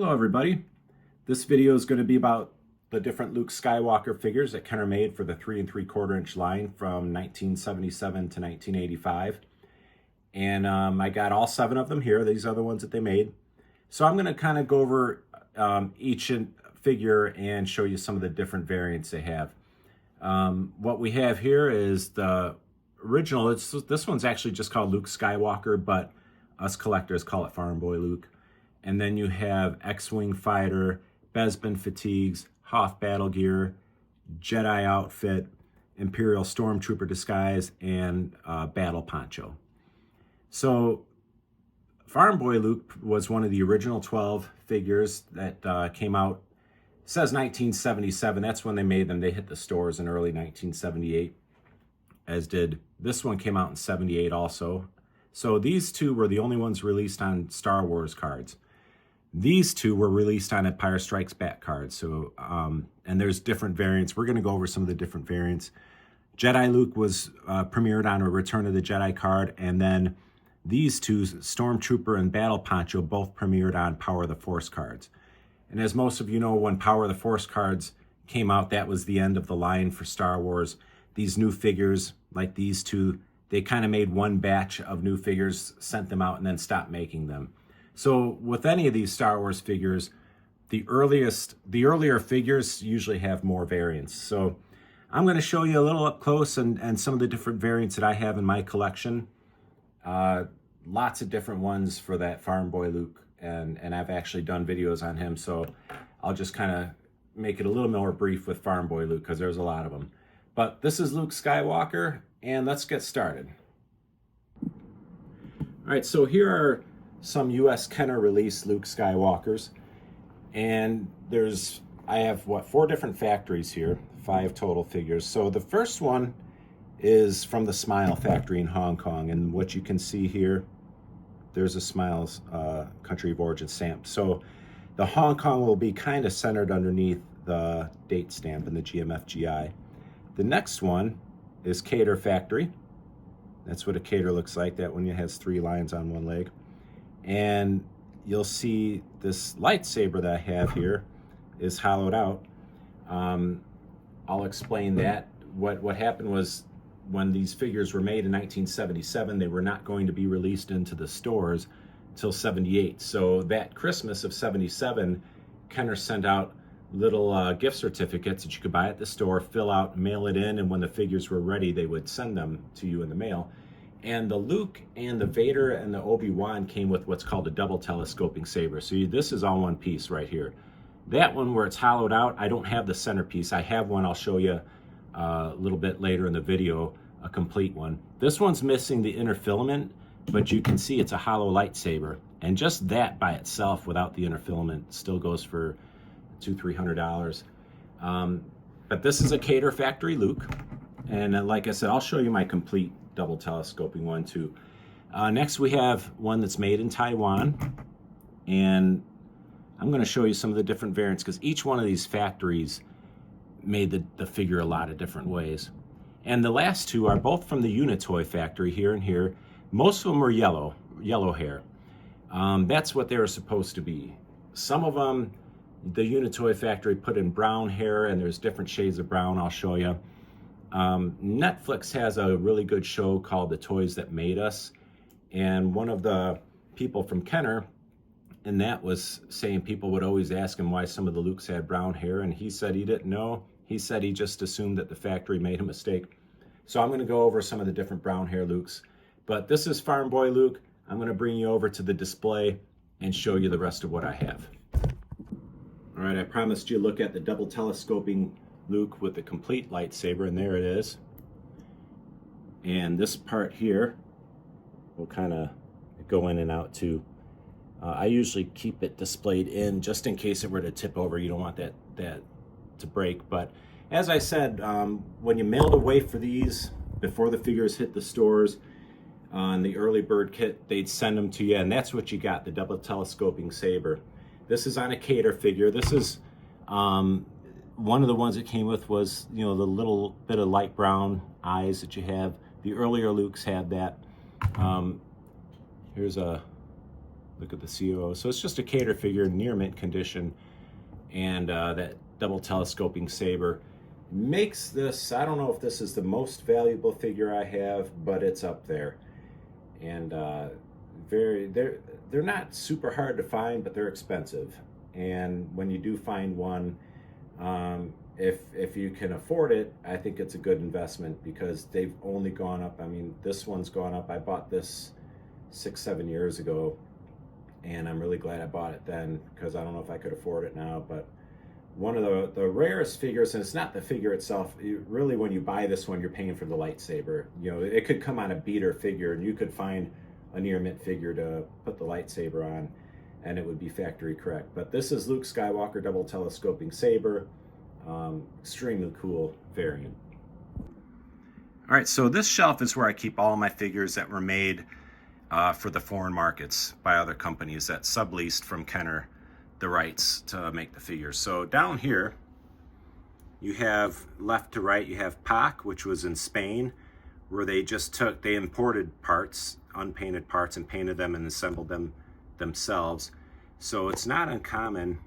Hello everybody. This video is going to be about the different Luke Skywalker figures that Kenner made for the 3 3/4 inch line from 1977 to 1985. And I got all 7 of them here. These are the ones that they made. So I'm going to kind of go over each figure and show you some of the different variants they have. What we have here is the original. This one's actually just called Luke Skywalker, but us collectors call it Farm Boy Luke. And then you have X-Wing Fighter, Bespin fatigues, Hoth battle gear, Jedi outfit, Imperial Stormtrooper disguise, and battle poncho. So Farm Boy Luke was one of the original 12 figures that came out. It says 1977. That's when they made them. They hit the stores in early 1978, as did this one. Came out in 78 also. So these two were the only ones released on Star Wars cards. These two were released on Empire Strikes Back cards. So, and there's different variants. We're going to go over some of the different variants. Jedi Luke was premiered on a Return of the Jedi card, and then these two, Stormtrooper and Battle Poncho, both premiered on Power of the Force cards. And as most of you know, when Power of the Force cards came out, that was the end of the line for Star Wars. These new figures, like these two, they kind of made one batch of new figures, sent them out, and then stopped making them. So with any of these Star Wars figures, the earlier figures usually have more variants. So I'm going to show you a little up close and some of the different variants that I have in my collection. Lots of different ones for that Farm Boy Luke, and I've actually done videos on him. So I'll just kind of make it a little more brief with Farm Boy Luke because there's a lot of them. But this is Luke Skywalker, and let's get started. All right, so here are some U.S. Kenner released Luke Skywalkers, and I have 4 different factories here, 5 total figures. So the first one is from the Smile factory in Hong Kong, and what you can see here, there's a Smile's country of origin stamp. So the Hong Kong will be kind of centered underneath the date stamp in the GMFGI. The next one is Cater factory. That's what a Cater looks like. That one has 3 lines on one leg. And you'll see this lightsaber that I have here is hollowed out. I'll explain that. What happened was, when these figures were made in 1977, they were not going to be released into the stores till 78. So that Christmas of 77, Kenner sent out little gift certificates that you could buy at the store, fill out, mail it in, and when the figures were ready, they would send them to you in the mail. And the Luke and the Vader and the Obi-Wan came with what's called a double telescoping saber. So this is all one piece right here. That one where it's hollowed out, I don't have the centerpiece. I have one I'll show you a little bit later in the video, a complete one. This one's missing the inner filament, but you can see it's a hollow lightsaber. And just that by itself, without the inner filament, still goes for $200-300. But this is a Cater factory Luke. And like I said, I'll show you my complete double telescoping one too. Next we have one that's made in Taiwan, and I'm going to show you some of the different variants because each one of these factories made the figure a lot of different ways. And the last 2 are both from the Unitoy factory here and here. Most of them are yellow hair. That's what they were supposed to be. Some of them, the Unitoy factory put in brown hair, and there's different shades of brown I'll show you. Netflix has a really good show called The Toys That Made Us, and one of the people from Kenner in that was saying people would always ask him why some of the Lukes had brown hair, and he said he didn't know. He said he just assumed that the factory made a mistake. So I'm going to go over some of the different brown hair Lukes, but this is Farm Boy Luke. I'm going to bring you over to the display and show you the rest of what I have. All right, I promised you a look at the double telescoping Luke with the complete lightsaber, and there it is. And this part here will kind of go in and out too. I usually keep it displayed in just in case it were to tip over. You don't want that to break. But as I said, when you mailed away for these before the figures hit the stores on the early bird kit, they'd send them to you, and that's what you got, the double telescoping saber. This is on a Cater figure. This is one of the ones it came with was, the little bit of light brown eyes that you have. The earlier Lukes had that. Here's a Look at the COO. So it's just a Cater figure, near mint condition, and that double telescoping saber makes this, I don't know if this is the most valuable figure I have, but it's up there. And they're not super hard to find, but they're expensive. And when you do find one, if you can afford it, I think it's a good investment, because they've only gone up. I mean, this one's gone up. I bought this 6-7 years ago, and I'm really glad I bought it then, because I don't know if I could afford it now. But one of the rarest figures, and it's not the figure itself. Really, when you buy this one, you're paying for the lightsaber. You know, it could come on a beater figure, and you could find a near mint figure to put the lightsaber on, and it would be factory correct. But this is Luke Skywalker double telescoping saber. Extremely cool variant. All right, so this shelf is where I keep all my figures that were made for the foreign markets by other companies that subleased from Kenner the rights to make the figures. So down here, you have left to right, you have PAC, which was in Spain, where they imported parts, unpainted parts, and painted them and assembled them themselves. So it's not uncommon.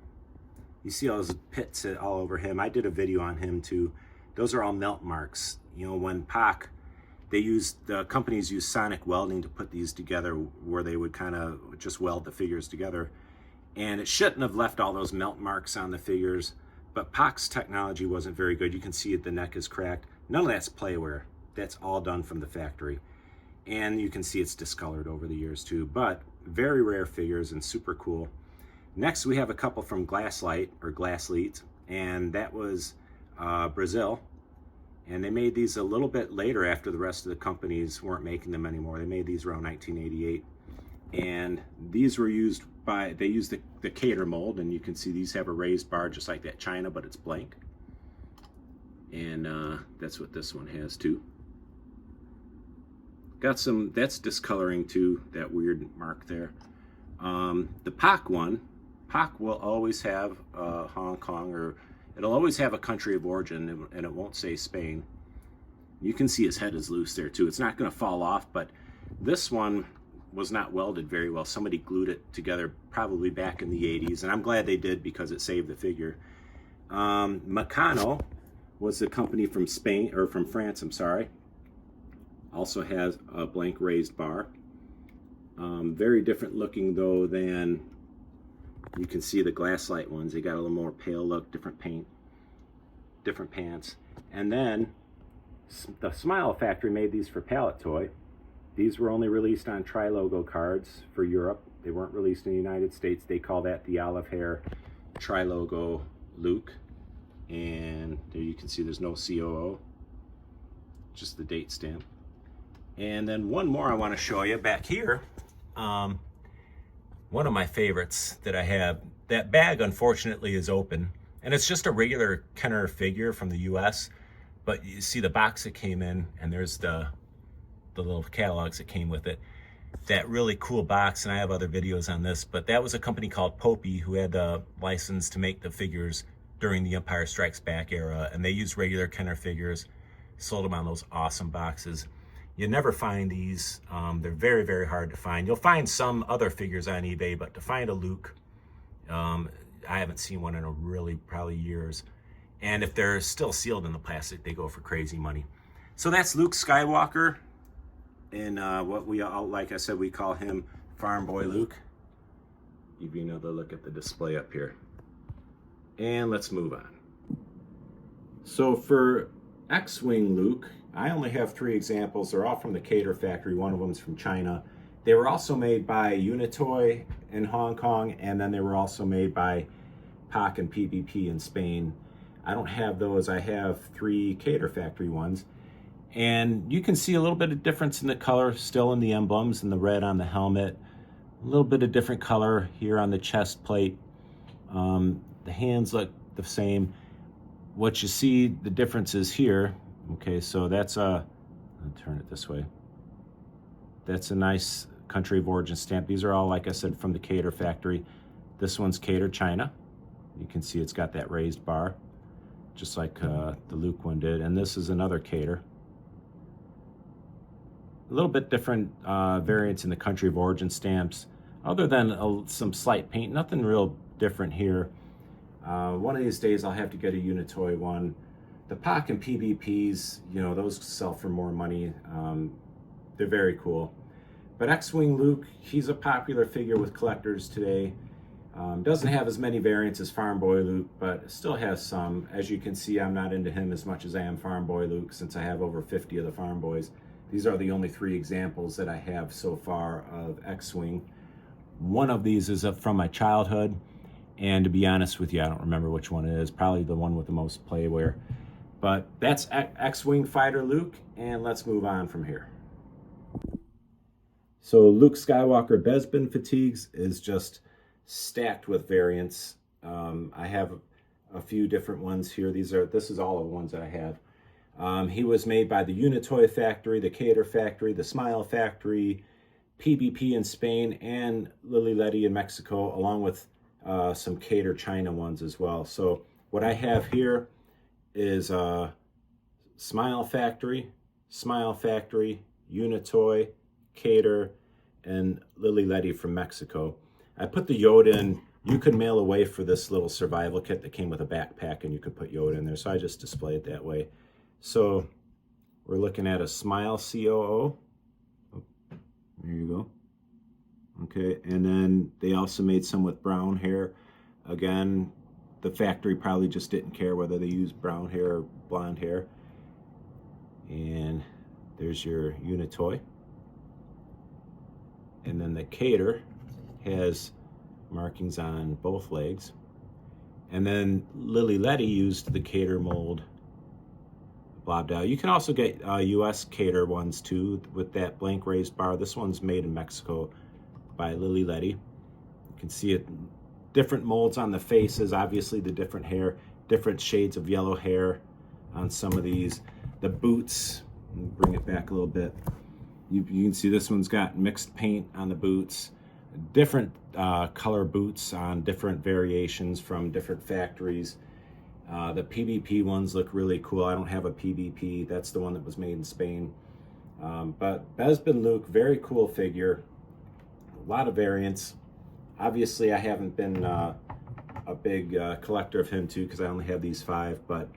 You see all those pits all over him. I did a video on him too. Those are all melt marks. You know, when PAC, the companies use sonic welding to put these together, where they would kind of just weld the figures together. And it shouldn't have left all those melt marks on the figures, but PAC's technology wasn't very good. You can see the neck is cracked. None of that's playware. That's all done from the factory. And you can see it's discolored over the years too, but very rare figures and super cool. Next, we have a couple from Glassleet, and that was Brazil. And they made these a little bit later, after the rest of the companies weren't making them anymore. They made these around 1988. And these were used they used the Cater mold, and you can see these have a raised bar just like that China, but it's blank. And that's what this one has too. Got some, that's discoloring too, that weird mark there. The PAC one, PAC will always have Hong Kong, or it'll always have a country of origin, and it won't say Spain. You can see his head is loose there too. It's not going to fall off, but this one was not welded very well. Somebody glued it together probably back in the 80s, and I'm glad they did, because it saved the figure. Meccano was the company from Spain, or from France, I'm sorry. Also has a blank raised bar. Very different looking though than, you can see the Glasslight ones. They got a little more pale look, different paint, different pants. And then the Smile Factory made these for Pallet Toy. These were only released on tri-logo cards for Europe. They weren't released in the United States. They call that the olive hair tri-logo Luke. And there you can see there's no COO, just the date stamp. And then one more I want to show you back here. One of my favorites that I have. That bag, unfortunately, is open, and it's just a regular Kenner figure from the US, but you see the box that came in, and there's the little catalogs that came with it. That really cool box, and I have other videos on this, but that was a company called Popey who had the license to make the figures during the Empire Strikes Back era, and they used regular Kenner figures, sold them on those awesome boxes. You never find these. They're very, very hard to find. You'll find some other figures on eBay, but to find a Luke, I haven't seen one in probably years. And if they're still sealed in the plastic, they go for crazy money. So that's Luke Skywalker, and what we all, like I said, we call him Farm Boy Luke. Give you another look at the display up here. And let's move on. So for X-Wing Luke, I only have 3 examples. They're all from the Cater factory. One of them's from China. They were also made by Unitoy in Hong Kong, and then they were also made by PAC and PBP in Spain. I don't have those. I have 3 Cater factory ones. And you can see a little bit of difference in the color still in the emblems and the red on the helmet. A little bit of different color here on the chest plate. The hands look the same. What you see, the difference is here. Okay, so that's I'll turn it this way. That's a nice country of origin stamp. These are all, like I said, from the Cater factory. This one's Cater China. You can see it's got that raised bar, just like the Luke one did. And this is another Cater. A little bit different variants in the country of origin stamps. other than some slight paint, nothing real different here. One of these days I'll have to get a Unitoy one. The POC and PBPs, you know, those sell for more money. They're very cool. But X-Wing Luke, he's a popular figure with collectors today. Doesn't have as many variants as Farm Boy Luke, but still has some. As you can see, I'm not into him as much as I am Farm Boy Luke, since I have over 50 of the Farm Boys. These are the only 3 examples that I have so far of X-Wing. One of these is from my childhood, and to be honest with you, I don't remember which one it is. Probably the one with the most playwear. But that's X-Wing Fighter Luke, and let's move on from here. So Luke Skywalker Bespin fatigues is just stacked with variants. I have a few different ones here. This is all of the ones that I have. He was made by the Unitoy factory, the Cater factory, the Smile factory, PBP in Spain, and Lily Letty in Mexico, along with some Cater China ones as well. So what I have here is Smile factory, Unitoy, Cater, and Lily Letty from Mexico. I put the Yoda in. You could mail away for this little survival kit that came with a backpack, and you could put Yoda in there, so I just display it that way. So we're looking at a Smile COO. Oh, there you go. Okay, and then they also made some with brown hair. Again, the factory probably just didn't care whether they used brown hair or blonde hair. And there's your Unitoy. And then the Cater has markings on both legs. And then Lily Letty used the Cater mold blobbed out. You can also get US Cater ones too with that blank raised bar. This one's made in Mexico by Lily Letty. You can see it, different molds on the faces, obviously the different hair, different shades of yellow hair on some of these. The boots, bring it back a little bit. You can see this one's got mixed paint on the boots, different color boots on different variations from different factories. The PBP ones look really cool. I don't have a PBP. That's the one that was made in Spain. But Bespin Luke, very cool figure. A lot of variants. Obviously, I haven't been a big collector of him too, because I only have these 5, but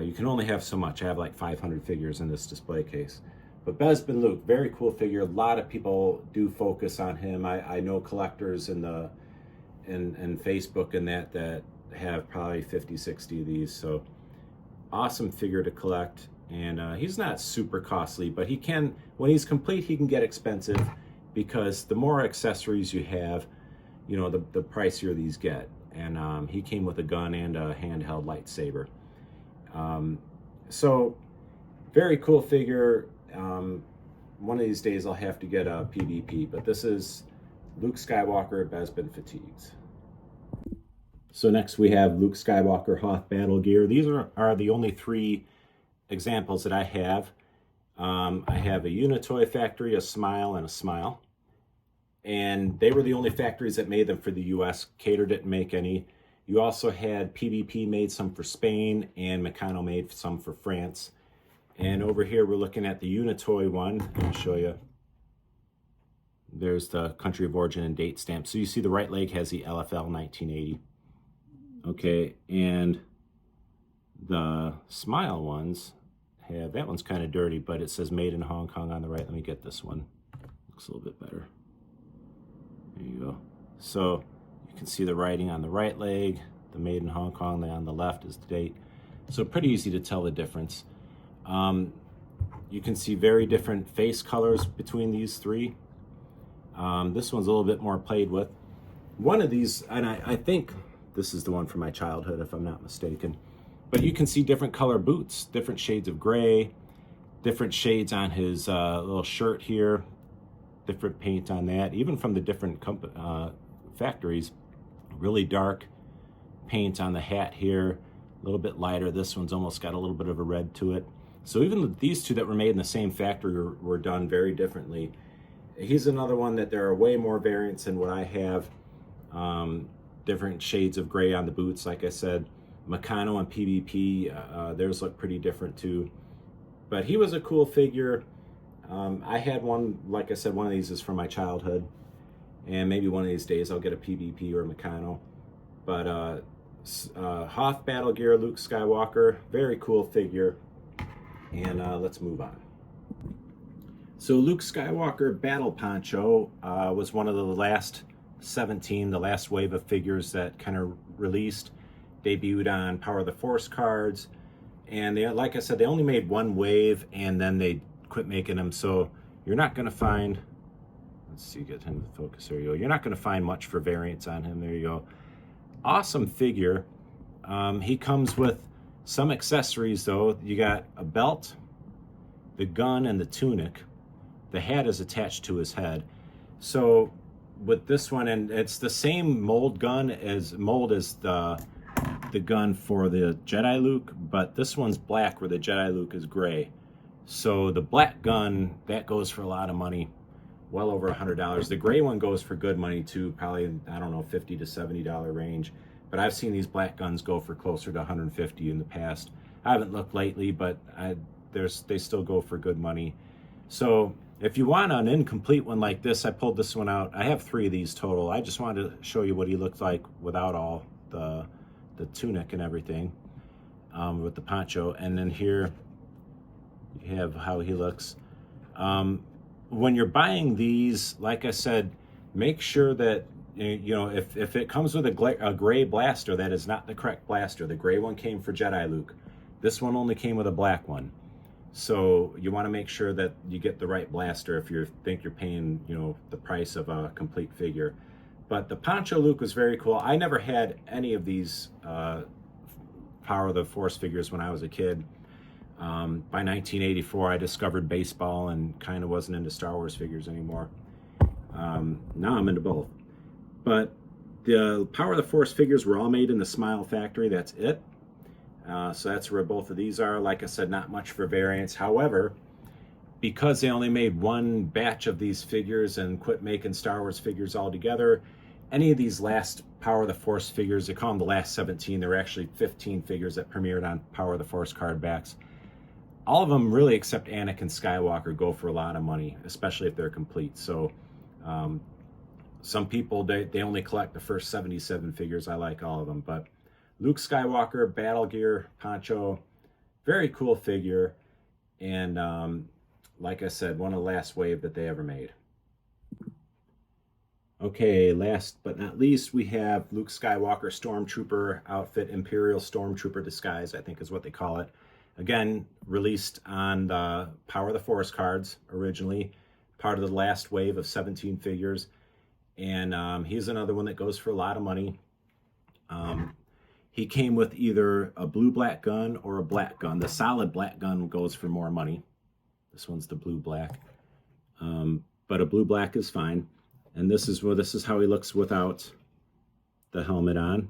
you can only have so much. I have like 500 figures in this display case. But Bespin Luke, very cool figure. A lot of people do focus on him. I know collectors in Facebook and that have probably 50, 60 of these. So awesome figure to collect. And he's not super costly, but he can, when he's complete, he can get expensive, because the more accessories you have, you know, the pricier these get. And he came with a gun and a handheld lightsaber. So very cool figure. One of these days I'll have to get a PBP, but this is Luke Skywalker Bespin fatigues. So next we have Luke Skywalker Hoth battle gear. These are the only 3 examples that I have. I have a Unitoy factory, a Smile, and a Smile. And they were the only factories that made them for the US. Cater didn't make any. You also had PBP made some for Spain, and Meccano made some for France. And over here we're looking at the Unitoy one. I'll show you. There's the country of origin and date stamp. So you see the right leg has the LFL 1980. Okay, and the Smile ones have, that one's kind of dirty, but it says made in Hong Kong on the right. Let me get this one. Looks a little bit better. There you go. So you can see the writing on the right leg, the made in Hong Kong, on the left is the date. So pretty easy to tell the difference. You can see very different face colors between these 3. This one's a little bit more played with. One of these, and I think this is the one from my childhood, if I'm not mistaken. But you can see different color boots, different shades of gray, different shades on his little shirt here, different paint on that, even from the different factories. Really dark paint on the hat here, a little bit lighter. This one's almost got a little bit of a red to it. So even these 2 that were made in the same factory were done very differently. He's another one that there are way more variants than what I have. Different shades of gray on the boots, like I said. Meccano and PBP, theirs look pretty different too. But he was a cool figure. I had one, like I said, one of these is from my childhood. and maybe one of these days I'll get a PvP or a Meccano. But Hoth Battle Gear Luke Skywalker, very cool figure. And let's move on. So Luke Skywalker Battle Poncho was one of the last 17, the last wave of figures that kind of released, debuted on Power of the Force cards. And they, like I said, they only made one wave and then they quit making them. So you're not going to find, let's see, get him to focus. There you go. You're not going to find much for variants on him. There you go. Awesome figure. He comes with some accessories though. You got a belt, the gun, and the tunic. The hat is attached to his head. So with this one, and it's the same mold as the gun for the Jedi Luke, but this one's black where the Jedi Luke is gray. So the black gun, that goes for a lot of money, well over $100. The gray one goes for good money too, probably, I don't know, $50 to $70 range. But I've seen these black guns go for closer to $150 in the past. I haven't looked lately, but they still go for good money. So if you want an incomplete one like this, I pulled this one out. I have 3 of these total. I just wanted to show you what he looked like without all the tunic and everything, with the poncho. And then here you have how he looks. When you're buying these, like I said, make sure that, you know, if it comes with a gray blaster, that is not the correct blaster. The gray one came for Jedi Luke. This one only came with a black one. So you want to make sure that you get the right blaster if you think you're paying, you know, the price of a complete figure. But the Poncho Luke was very cool. I never had any of these Power of the Force figures when I was a kid. By 1984, I discovered baseball and kind of wasn't into Star Wars figures anymore. Now I'm into both. But the Power of the Force figures were all made in the Smile factory. That's it. So that's where both of these are. Like I said, not much for variants. However, because they only made one batch of these figures and quit making Star Wars figures altogether, any of these last Power of the Force figures, they call them the last 17. There were actually 15 figures that premiered on Power of the Force card backs. All of them, really, except Anakin Skywalker, go for a lot of money, especially if they're complete. So some people, they only collect the first 77 figures. I like all of them. But Luke Skywalker, Battle Gear, Poncho, very cool figure. And like I said, one of the last wave that they ever made. Okay, last but not least, we have Luke Skywalker Stormtrooper outfit, Imperial Stormtrooper disguise, I think is what they call it. Again, released on the Power of the Force cards originally, part of the last wave of 17 figures. And he's another one that goes for a lot of money. He came with either a blue-black gun or a black gun. The solid black gun goes for more money. This one's the blue-black. But a blue-black is fine. And this is how he looks without the helmet on.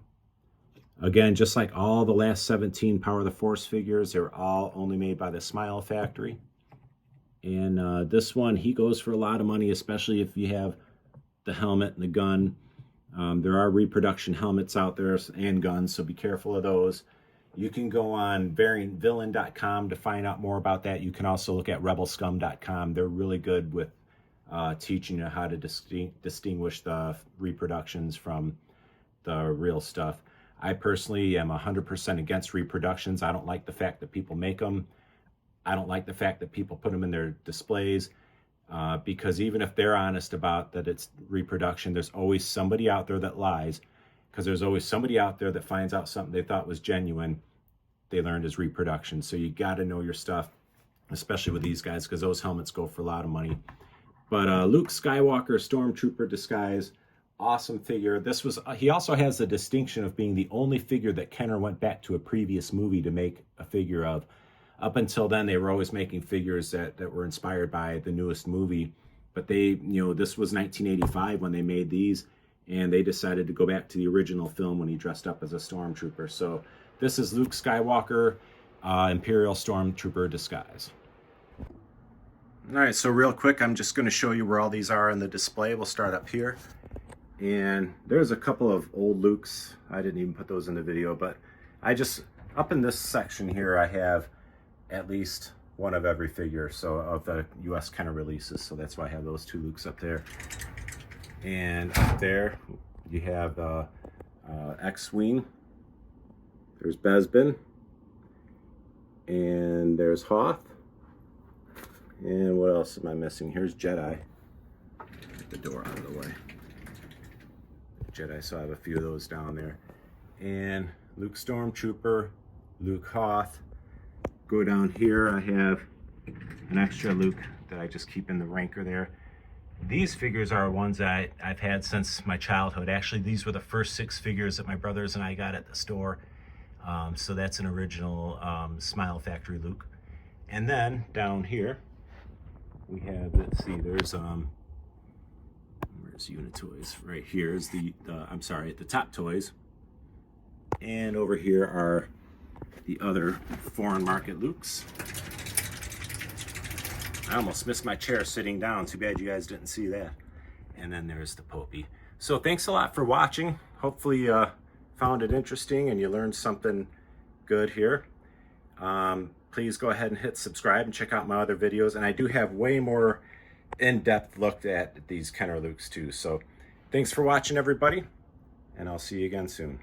Again, just like all the last 17 Power of the Force figures, they're all only made by the Smile factory. And this one, he goes for a lot of money, especially if you have the helmet and the gun. There are reproduction helmets out there and guns, so be careful of those. You can go on variantvillain.com to find out more about that. You can also look at rebelscum.com. They're really good with teaching you how to distinguish the reproductions from the real stuff. I personally am 100% against reproductions. I don't like the fact that people make them. I don't like the fact that people put them in their displays, because even if they're honest about that it's reproduction, there's always somebody out there that lies, because there's always somebody out there that finds out something they thought was genuine, they learned is reproduction. So you got to know your stuff, especially with these guys, because those helmets go for a lot of money. But Luke Skywalker Stormtrooper disguise, awesome figure. He also has the distinction of being the only figure that Kenner went back to a previous movie to make a figure of. Up until then, they were always making figures that were inspired by the newest movie. But they, this was 1985 when they made these, and they decided to go back to the original film when he dressed up as a Stormtrooper. So this is Luke Skywalker, Imperial Stormtrooper disguise. All right, so real quick, I'm just going to show you where all these are in the display. We'll start up here. And there's a couple of old Lukes. I didn't even put those in the video, but up in this section here, I have at least one of every figure, so of the US kind of releases. So that's why I have those two Lukes up there. And up there you have X-Wing. There's Bespin. And there's Hoth. And what else am I missing? Here's Jedi. Get the door out of the way. Jedi, so I have a few of those down there. And Luke Stormtrooper, Luke Hoth. Go down here, I have an extra Luke that I just keep in the ranker there. These figures are ones that I've had since my childhood. Actually, these were the first 6 figures that my brothers and I got at the store. So that's an original Smile Factory Luke. And then down here we have, let's see, there's where's Unit Toys? Right here is the top toys. And over here are the other foreign market Lukes. I almost missed my chair sitting down. Too bad you guys didn't see that. And then there's the Popey. So thanks a lot for watching. Hopefully you found it interesting and you learned something good here. Please go ahead and hit subscribe and check out my other videos. And I do have way more in-depth look at these Kenner Lukes too. So thanks for watching, everybody, and I'll see you again soon.